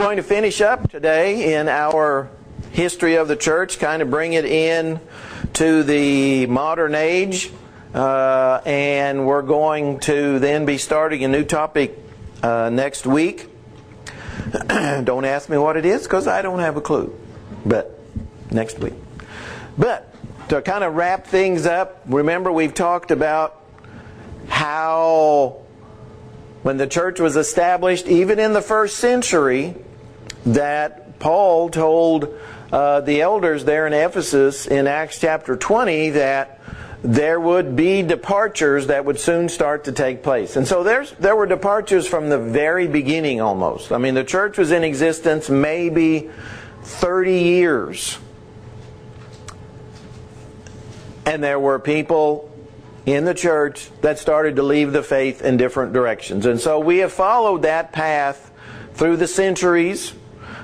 Going to finish up today in our history of the church, kind of bring it in to the modern age, and we're going to then be starting a new topic next week. Don't ask me what it is because I don't have a clue, but next week. But to kind of wrap things up, remember we've talked about how when the church was established, even in the first century, that Paul told the elders there in Ephesus in Acts chapter 20 that there would be departures that would soon start to take place. And so there were departures from the very beginning almost. I mean, the church was in existence maybe 30 years. And there were people in the church that started to leave the faith in different directions. And so we have followed that path through the centuries.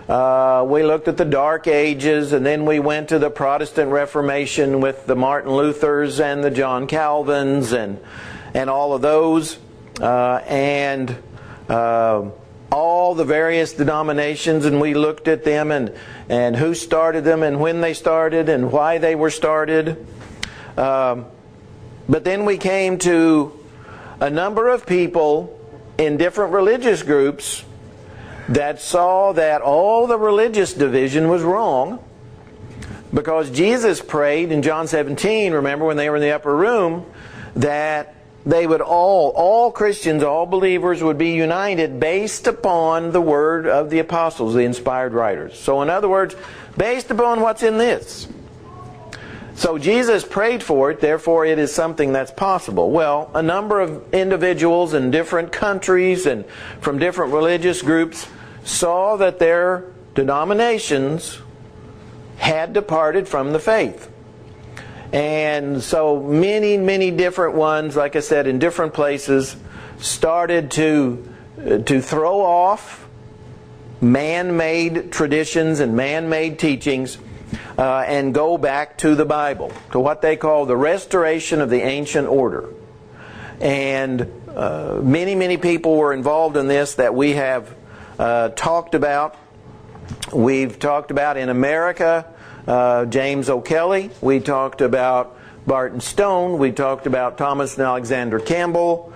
We looked at the Dark Ages, and then we went to the Protestant Reformation with the Martin Luthers and the John Calvins and all of those, and all the various denominations, and we looked at them and who started them and when they started and why they were started. But then we came to a number of people in different religious groups that saw that all the religious division was wrong, because Jesus prayed in John 17, remember when they were in the upper room, that they would all Christians, all believers would be united based upon the word of the apostles, the inspired writers. So in other words, based upon what's in this. So Jesus prayed for it, therefore it is something that's possible. Well, a number of individuals in different countries and from different religious groups saw that their denominations had departed from the faith. And so many different ones, like I said, in different places, started to throw off man-made traditions and man-made teachings and go back to the Bible, to what they call the restoration of the ancient order. And many people were involved in this that we have talked about. We've talked about in America James O'Kelly. We talked about Barton Stone. We talked about Thomas and Alexander Campbell.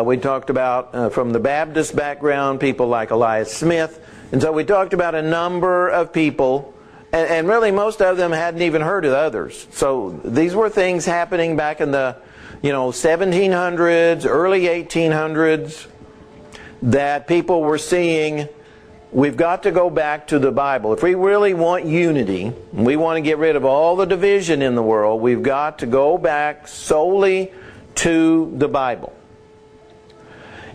We talked about from the Baptist background people like Elias Smith. And so we talked about a number of people, and really most of them hadn't even heard of others. So these were things happening back in the 1700s, early 1800s, that people were seeing, we've got to go back to the Bible. If we really want unity, we want to get rid of all the division in the world, we've got to go back solely to the Bible.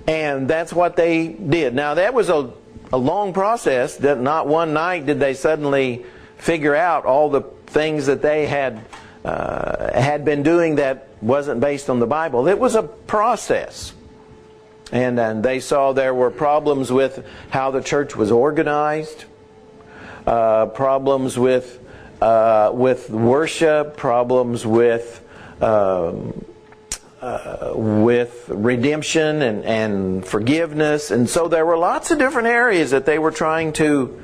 And that's what they did. Now that was a long process. That not one night did they suddenly figure out all the things that they had been doing that wasn't based on the Bible. It was a process. And they saw there were problems with how the church was organized, problems with worship, problems with redemption and forgiveness, and so there were lots of different areas that they were trying to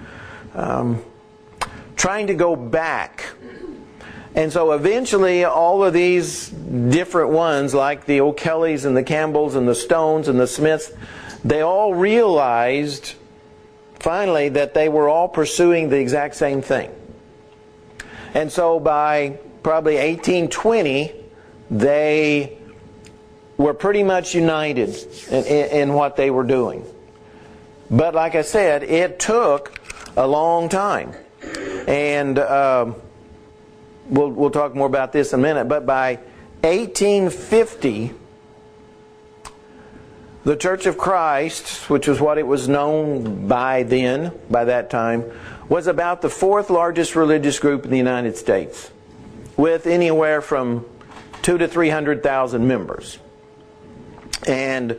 go back. And so eventually all of these different ones, like the O'Kellys and the Campbells and the Stones and the Smiths, they all realized finally that they were all pursuing the exact same thing. And so by probably 1820, they were pretty much united in what they were doing. But like I said, it took a long time. And we'll talk more about this in a minute, but by 1850, the Church of Christ, which was what it was known by then, by that time, was about the fourth largest religious group in the United States, with anywhere from 200,000 to 300,000 members. And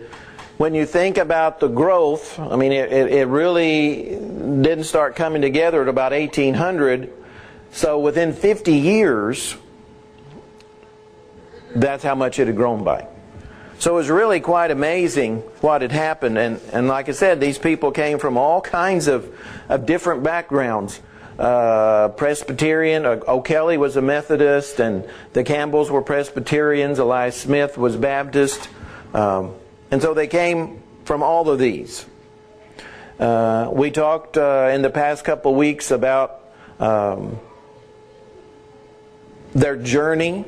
when you think about the growth, I mean, it really didn't start coming together at about 1800. So within 50 years, that's how much it had grown by. So it was really quite amazing what had happened. And like I said, these people came from all kinds of different backgrounds. Presbyterian, O'Kelly was a Methodist, and the Campbells were Presbyterians, Elias Smith was Baptist. And so they came from all of these. We talked in the past couple of weeks about their journey.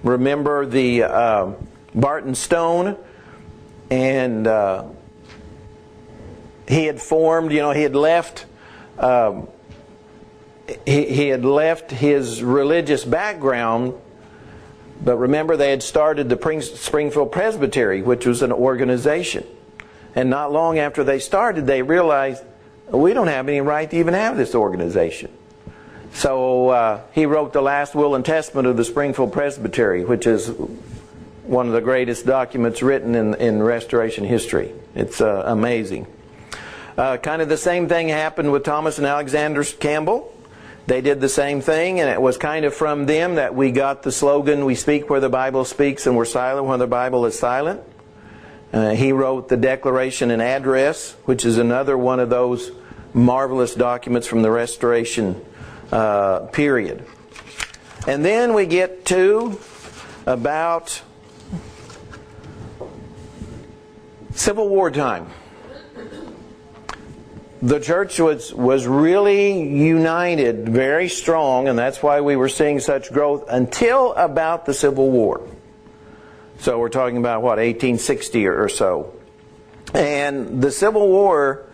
Remember the Barton Stone, and he had formed, he had left he had left his religious background, but remember they had started the Springfield Presbytery, which was an organization. And not long after they started, they realized, we don't have any right to even have this organization. So he wrote the last will and testament of the Springfield Presbytery, which is one of the greatest documents written in Restoration history. It's amazing. Kind of the same thing happened with Thomas and Alexander Campbell. They did the same thing, and it was kind of from them that we got the slogan, we speak where the Bible speaks and we're silent when the Bible is silent. He wrote the Declaration and Address, which is another one of those marvelous documents from the Restoration period. And then we get to about Civil War time. The church was really united, very strong, and that's why we were seeing such growth until about the Civil War. So we're talking about, 1860 or so. And the Civil War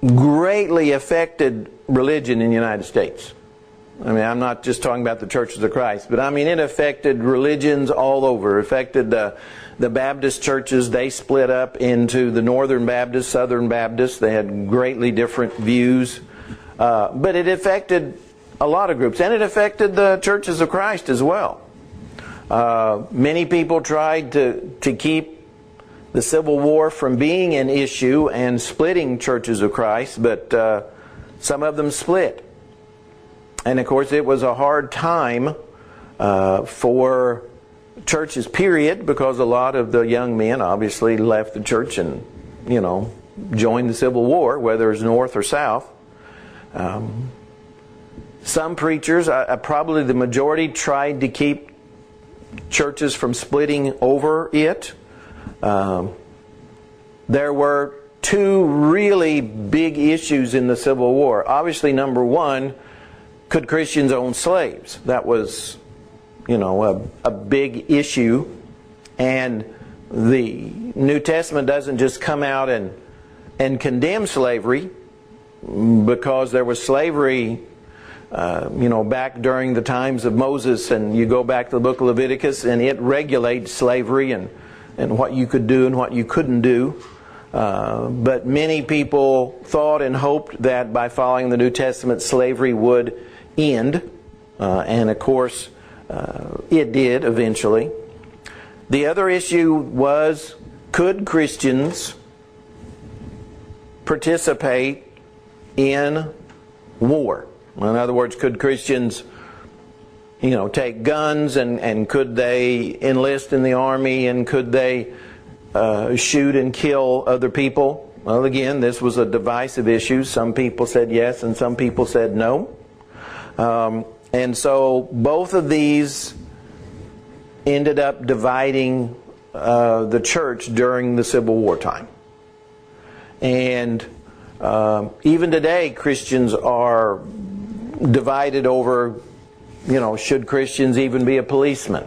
greatly affected religion in the United States. I mean, I'm not just talking about the Churches of Christ, but I mean it affected religions all over. It affected the Baptist churches. They split up into the Northern Baptists, Southern Baptists. They had greatly different views. But it affected a lot of groups. And it affected the Churches of Christ as well. Many people tried to keep the Civil War from being an issue and splitting Churches of Christ, but some of them split. And of course it was a hard time for churches, period, because a lot of the young men obviously left the church and, joined the Civil War, whether it's North or South. Some preachers, probably the majority, tried to keep churches from splitting over it. There were two really big issues in the Civil War. Obviously, number one, could Christians own slaves? That was, a big issue. And the New Testament doesn't just come out and condemn slavery, because there was slavery back during the times of Moses, and you go back to the book of Leviticus, and it regulates slavery and what you could do and what you couldn't do. But many people thought and hoped that by following the New Testament, slavery would end. And of course, it did eventually. The other issue was, could Christians participate in war? In other words, could Christians, take guns, and could they enlist in the army, and could they shoot and kill other people? Well, again, this was a divisive issue. Some people said yes, and some people said no. And so both of these ended up dividing the church during the Civil War time. And even today, Christians are divided over, should Christians even be a policeman?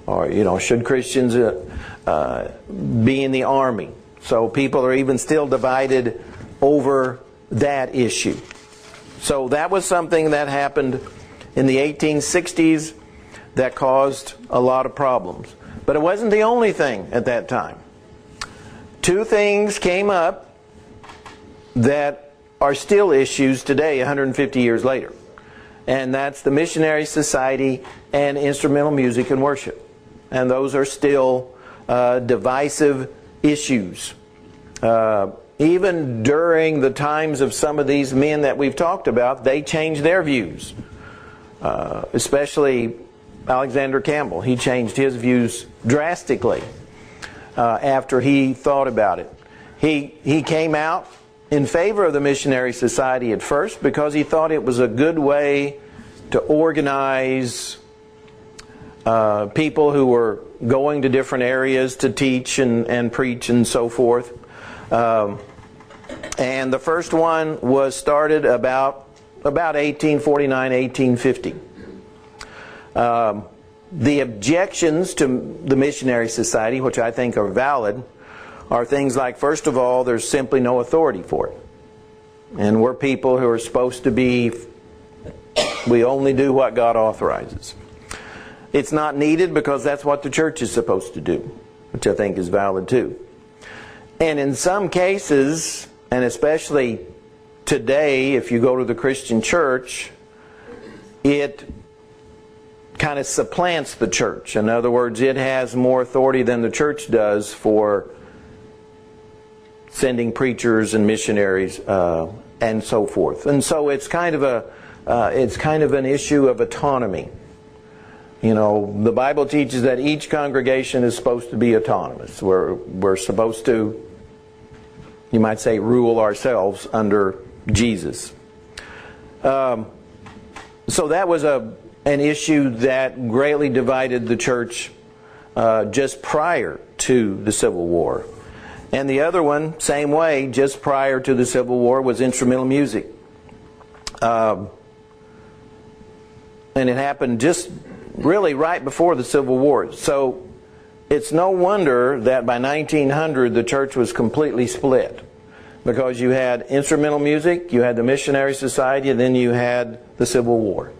Or, should Christians be in the army? So people are even still divided over that issue. So that was something that happened in the 1860s that caused a lot of problems. But it wasn't the only thing at that time. Two things came up that are still issues today, 150 years later. And that's the Missionary Society and instrumental music and worship. And those are still divisive issues. Even during the times of some of these men that we've talked about, they changed their views. Especially Alexander Campbell. He changed his views drastically after he thought about it. He came out in favor of the missionary society at first because he thought it was a good way to organize people who were going to different areas to teach and preach and so forth. And the first one was started about 1849, 1850. The objections to the missionary society, which I think are valid, are things like, first of all, there's simply no authority for it. And we're people who are supposed to be, we only do what God authorizes. It's not needed because that's what the church is supposed to do, which I think is valid too. And in some cases, and especially today, if you go to the Christian church, it kind of supplants the church. In other words, it has more authority than the church does for sending preachers and missionaries and so forth. And so it's kind of an issue of autonomy. You know, the Bible teaches that each congregation is supposed to be autonomous. We're supposed to, you might say, rule ourselves under Jesus. So that was an issue that greatly divided the church just prior to the Civil War. And the other one, same way, just prior to the Civil War, was instrumental music. And it happened just really right before the Civil War. So it's no wonder that by 1900 the church was completely split. Because you had instrumental music, you had the missionary society, and then you had the Civil War.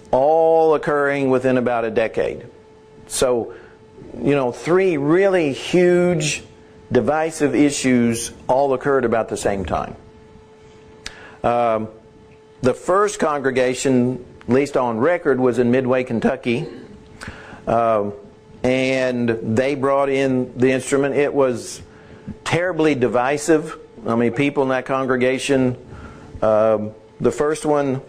All occurring within about a decade. So, you know, three really huge divisive issues all occurred about the same time. The first congregation, at least on record, was in Midway, Kentucky. And they brought in the instrument. It was terribly divisive. I mean, people in that congregation, the first one,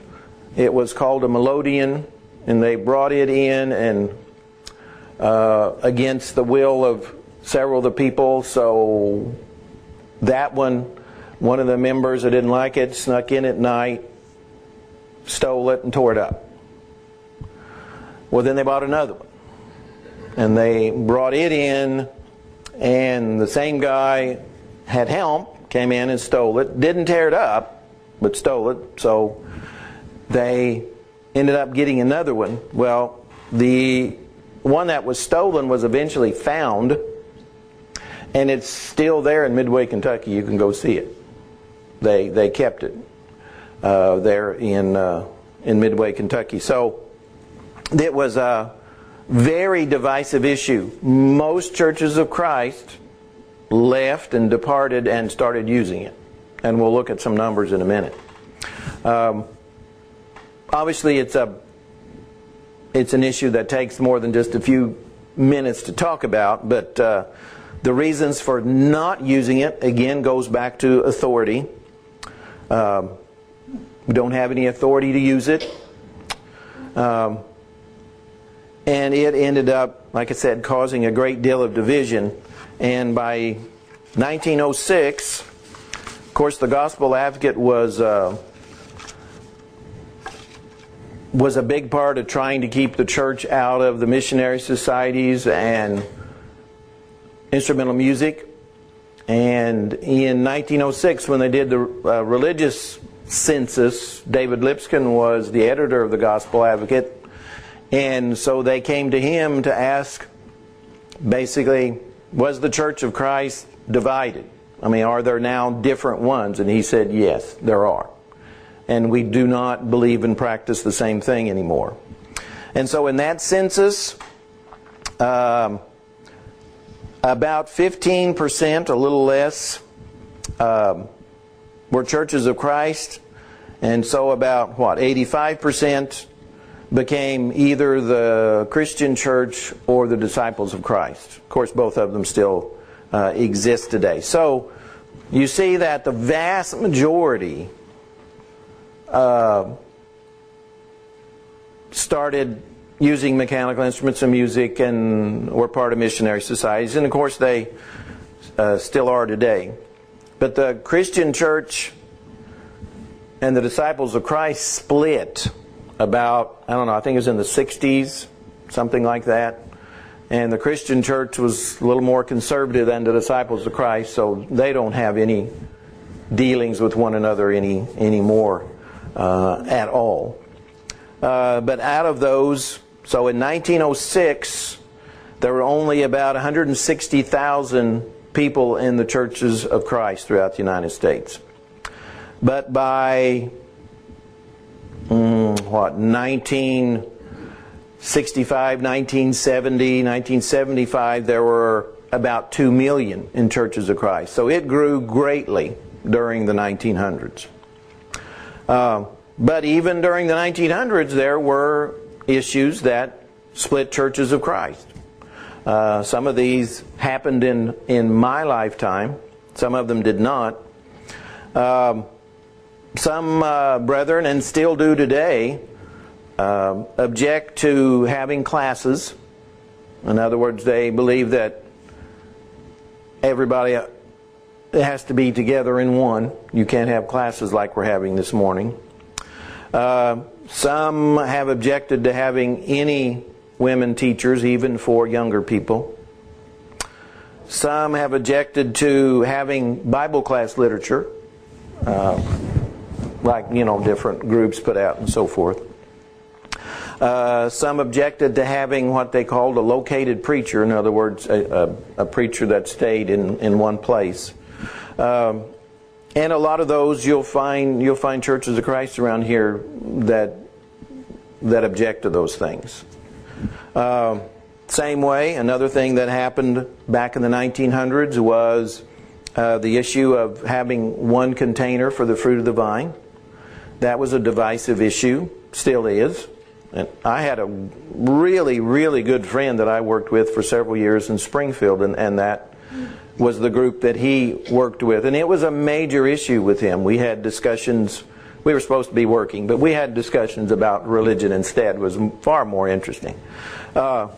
it was called a melodeon, and they brought it in and against the will of several of the people. So that one of the members that didn't like it snuck in at night, stole it, and tore it up. Well, then they bought another one, and they brought it in, and the same guy had help, came in and stole it, didn't tear it up, but stole it. So they ended up getting another one. Well, the one that was stolen was eventually found, and it's still there in Midway, Kentucky. You can go see it. They kept it there in Midway, Kentucky. So it was a very divisive issue. Most churches of Christ left and departed and started using it. And we'll look at some numbers in a minute. Obviously, it's an issue that takes more than just a few minutes to talk about, but the reasons for not using it, again, goes back to authority. We don't have any authority to use it. And it ended up, like I said, causing a great deal of division. And by 1906, of course, the Gospel Advocate was a big part of trying to keep the church out of the missionary societies and instrumental music. And in 1906, when they did the religious census, David Lipscomb was the editor of the Gospel Advocate. And so they came to him to ask, basically, was the Church of Christ divided? I mean, are there now different ones? And he said, yes, there are. And we do not believe and practice the same thing anymore. And so in that census, about 15%, a little less, were churches of Christ. And so about, 85% became either the Christian church or the Disciples of Christ. Of course, both of them still exist today. So you see that the vast majority started using mechanical instruments and music, and were part of missionary societies. And of course they still are today. But the Christian church and the disciples of Christ split about, I don't know, I think it was in the 60s, something like that. And the Christian church was a little more conservative than the disciples of Christ, so they don't have any dealings with one another anymore at all. But out of those, so in 1906, there were only about 160,000 people in the churches of Christ throughout the United States. But by 1965, 1970, 1975, there were about 2 million in churches of Christ. So it grew greatly during the 1900s. But even during the 1900s, there were issues that split churches of Christ. Some of these happened in my lifetime. Some of them did not. Some brethren, and still do today, object to having classes. In other words, they believe that everybody has to be together in one. You can't have classes like we're having this morning. Some have objected to having any women teachers, even for younger people. Some have objected to having Bible class literature, like, different groups put out and so forth. Some objected to having what they called a located preacher, in other words, a preacher that stayed in one place. And a lot of those you'll find churches of Christ around here that object to those things. Same way, another thing that happened back in the 1900s was the issue of having one container for the fruit of the vine. That was a divisive issue, still is. And I had a really, really good friend that I worked with for several years in Springfield, and that was the group that he worked with. And it was a major issue with him. We had discussions. We were supposed to be working, but we had discussions about religion instead. It was far more interesting. And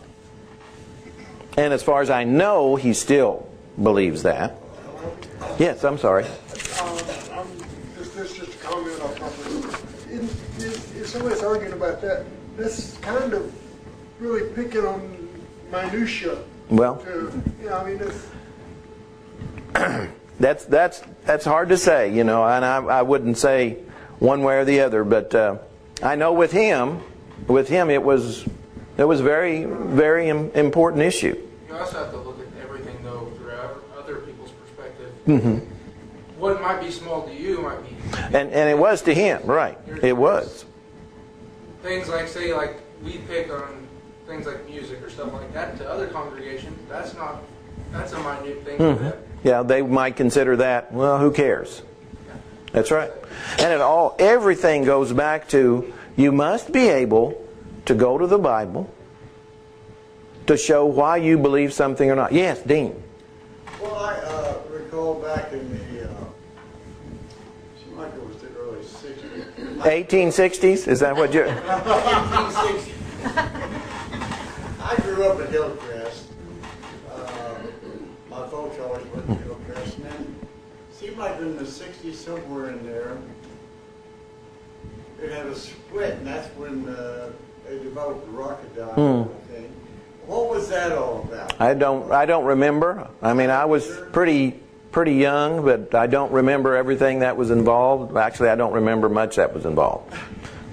as far as I know, he still believes that. Yes, I'm sorry. This is just a comment off my part. If somebody's arguing about that, that's kind of really picking on minutia. Well, that's hard to say, and I wouldn't say one way or the other, but I know with him it was very, very important issue. You also have to look at everything though through other people's perspective. Mm-hmm. What might be small to you might be, and it was to him, right? It was. Things like, say, like we pick on things like music or stuff like that. To other congregations, that's a minute thing to them. Yeah, they might consider that, well, who cares? That's right. And everything goes back to, you must be able to go to the Bible to show why you believe something or not. Yes, Dean. Well, I recall back in the, like it was the early 60s. 1860s? Is that what you're... 1860s. I grew up at Hillcrest. My folks always went to Hillcrest, and then it seemed like in the 60s, somewhere in there, it had a split, and that's when they developed the Rocketdyne and everything. What was that all about? I don't remember. I mean, I was pretty young, but I don't remember everything that was involved. Actually, I don't remember much that was involved.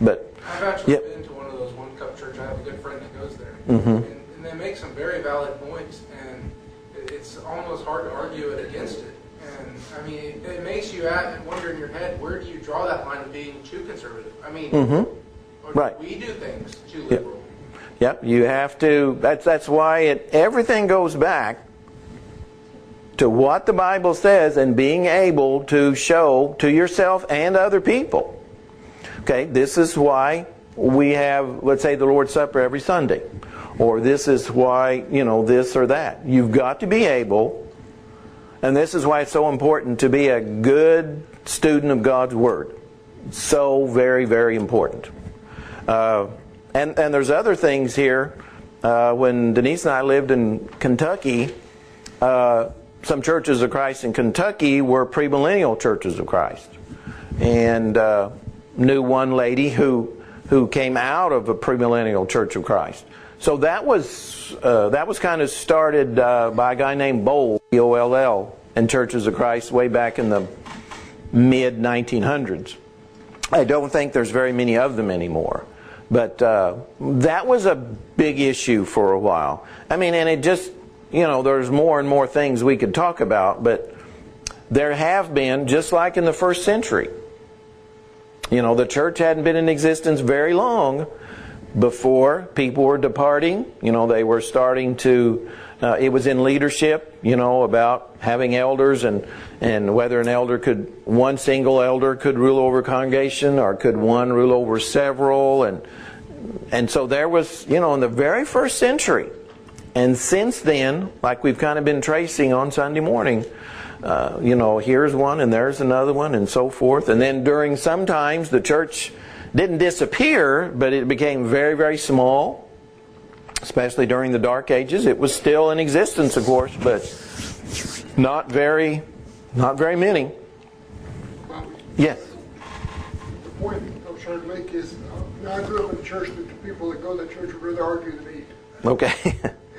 But I've actually been to one of those one-cup churches. I have a good friend that goes there, and they make some very valid points, and it's almost hard to argue it against it. And I mean, it makes you wonder in your head, where do you draw that line of being too conservative? I mean, or do we do things too liberal? Yep, you have to. That's why everything goes back to what the Bible says and being able to show to yourself and other people. Okay, this is why we have, let's say, the Lord's Supper every Sunday. Or this is why, this or that. You've got to be able, and this is why it's so important to be a good student of God's Word. So very, very important. And there's other things here. When Denise and I lived in Kentucky, some churches of Christ in Kentucky were premillennial churches of Christ. And knew one lady who came out of a premillennial church of Christ. So that was kind of started by a guy named Boll, B-O-L-L, in Churches of Christ way back in the mid-1900s. I don't think there's very many of them anymore. But that was a big issue for a while. I mean, and it just, there's more and more things we could talk about, but there have been, just like in the first century, the church hadn't been in existence very long before people were departing. They were starting to, it was in leadership, about having elders and whether one single elder could rule over a congregation, or could one rule over several. And so there was, in the very first century. And since then, like we've kind of been tracing on Sunday morning, here's one and there's another one and so forth. And then during some times the church didn't disappear, but it became very, very small, especially during the Dark Ages. It was still in existence, of course, but not very many. Yes? The point I was trying to make is, I grew up in a church that the people that go to that church would rather argue than eat. Okay.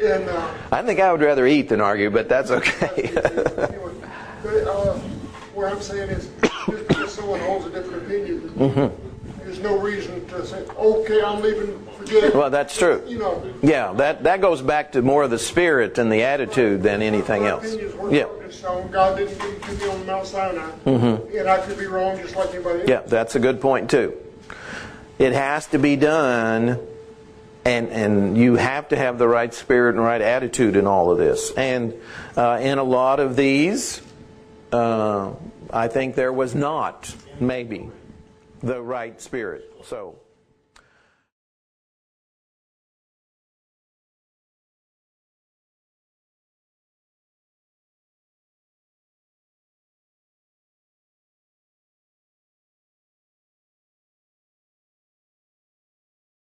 And I think I would rather eat than argue, but that's okay. What I'm saying is, just because someone holds a different opinion, there's no reason to say, okay, I'm leaving, forget it. Well, that's true. Yeah, that goes back to more of the spirit and the attitude than anything else. Opinions weren't focused on. God didn't give them to me on Mount Sinai, and I could be wrong just like anybody else. Yeah, that's a good point too. It has to be done, and you have to have the right spirit and right attitude in all of this. And in a lot of these, I think there was not maybe the right spirit. So